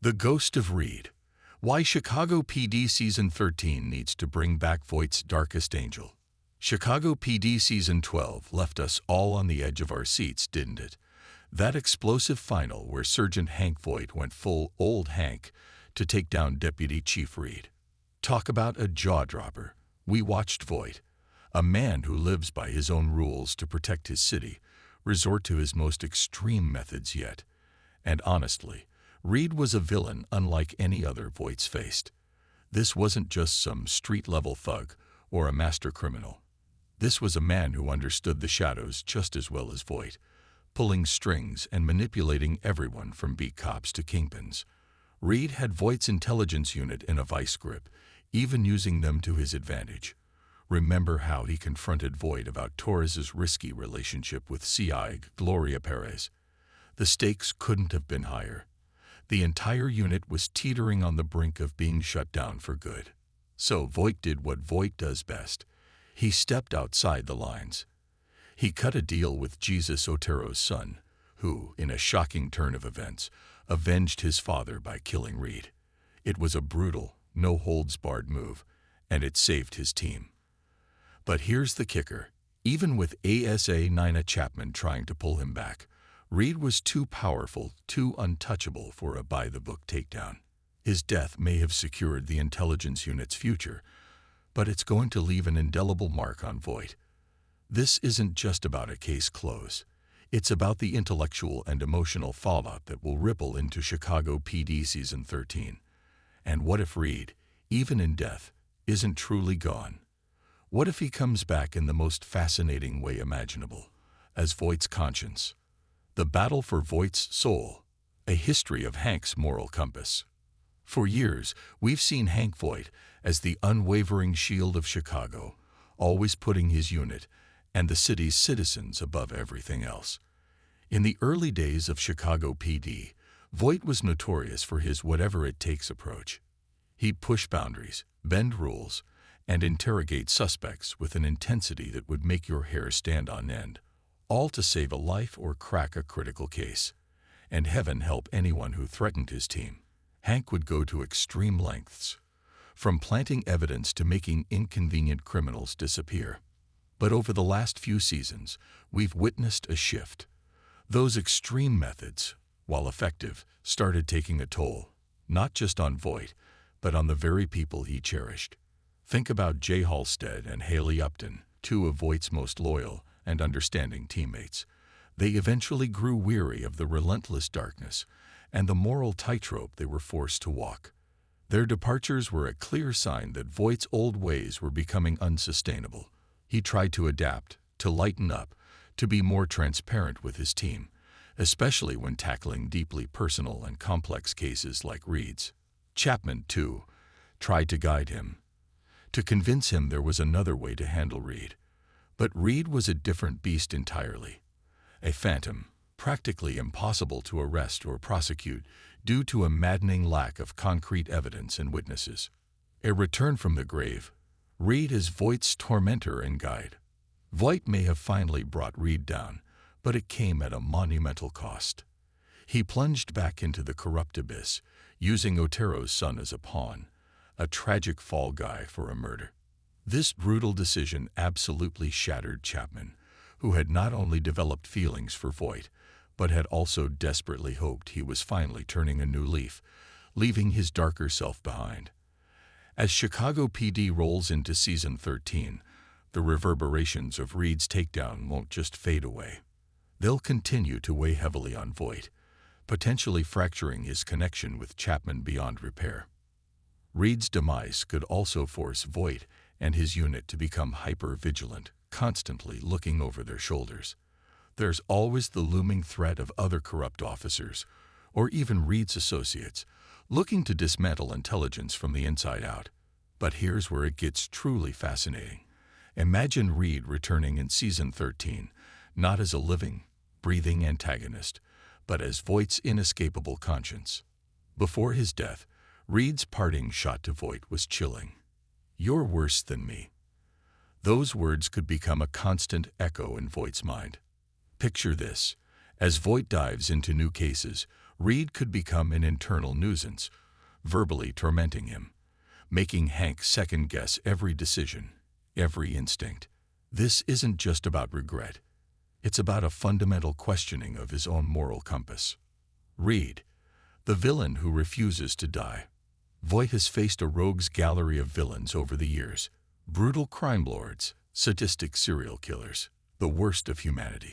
The Ghost of Reid. Why Chicago PD Season 13 needs to bring back Voight's darkest angel. Chicago PD Season 12 left us all on the edge of our seats, didn't it? That explosive final where Sergeant Hank Voight went full old Hank to take down Deputy Chief Reid. Talk about a jaw-dropper. We watched Voight, a man who lives by his own rules to protect his city, resort to his most extreme methods yet. And honestly, Reid was a villain unlike any other Voight's faced. This wasn't just some street-level thug or a master criminal. This was a man who understood the shadows just as well as Voight, pulling strings and manipulating everyone from beat cops to kingpins. Reid had Voight's intelligence unit in a vice grip, even using them to his advantage. Remember how he confronted Voight about Torres's risky relationship with CI Gloria Perez. The stakes couldn't have been higher. The entire unit was teetering on the brink of being shut down for good. So Voight did what Voight does best. He stepped outside the lines. He cut a deal with Jesus Otero's son, who, in a shocking turn of events, avenged his father by killing Reid. It was a brutal, no-holds-barred move, and it saved his team. But here's the kicker. Even with ASA Nina Chapman trying to pull him back, Reid was too powerful, too untouchable for a by-the-book takedown. His death may have secured the intelligence unit's future, but it's going to leave an indelible mark on Voight. This isn't just about a case close. It's about the intellectual and emotional fallout that will ripple into Chicago PD Season 13. And what if Reid, even in death, isn't truly gone? What if he comes back in the most fascinating way imaginable, as Voight's conscience? The battle for Voight's soul, a history of Hank's moral compass. For years, we've seen Hank Voight as the unwavering shield of Chicago, always putting his unit and the city's citizens above everything else. In the early days of Chicago PD, Voight was notorious for his whatever-it-takes approach. He'd push boundaries, bend rules, and interrogate suspects with an intensity that would make your hair stand on end, all to save a life or crack a critical case. And heaven help anyone who threatened his team. Hank would go to extreme lengths, from planting evidence to making inconvenient criminals disappear. But over the last few seasons, we've witnessed a shift. Those extreme methods, while effective, started taking a toll, not just on Voight, but on the very people he cherished. Think about Jay Halstead and Haley Upton, two of Voight's most loyal and understanding teammates. They eventually grew weary of the relentless darkness and the moral tightrope they were forced to walk. Their departures were a clear sign that Voight's old ways were becoming unsustainable. He tried to adapt, to lighten up, to be more transparent with his team, especially when tackling deeply personal and complex cases like Reid's. Chapman, too, tried to guide him, to convince him there was another way to handle Reid. But Reid was a different beast entirely. A phantom, practically impossible to arrest or prosecute due to a maddening lack of concrete evidence and witnesses. A return from the grave, Reid is Voight's tormentor and guide. Voight may have finally brought Reid down, but it came at a monumental cost. He plunged back into the corrupt abyss, using Otero's son as a pawn, a tragic fall guy for a murder. This brutal decision absolutely shattered Chapman, who had not only developed feelings for Voight, but had also desperately hoped he was finally turning a new leaf, leaving his darker self behind. As Chicago PD rolls into Season 13, the reverberations of Reid's takedown won't just fade away. They'll continue to weigh heavily on Voight, potentially fracturing his connection with Chapman beyond repair. Reid's demise could also force Voight and his unit to become hyper-vigilant, constantly looking over their shoulders. There's always the looming threat of other corrupt officers, or even Reid's associates, looking to dismantle intelligence from the inside out. But here's where it gets truly fascinating. Imagine Reid returning in Season 13, not as a living, breathing antagonist, but as Voight's inescapable conscience. Before his death, Reid's parting shot to Voight was chilling. "You're worse than me." Those words could become a constant echo in Voight's mind. Picture this. As Voight dives into new cases, Reid could become an internal nuisance, verbally tormenting him, making Hank second-guess every decision, every instinct. This isn't just about regret. It's about a fundamental questioning of his own moral compass. Reid, the villain who refuses to die. Voight has faced a rogues gallery of villains over the years, brutal crime lords, sadistic serial killers, the worst of humanity.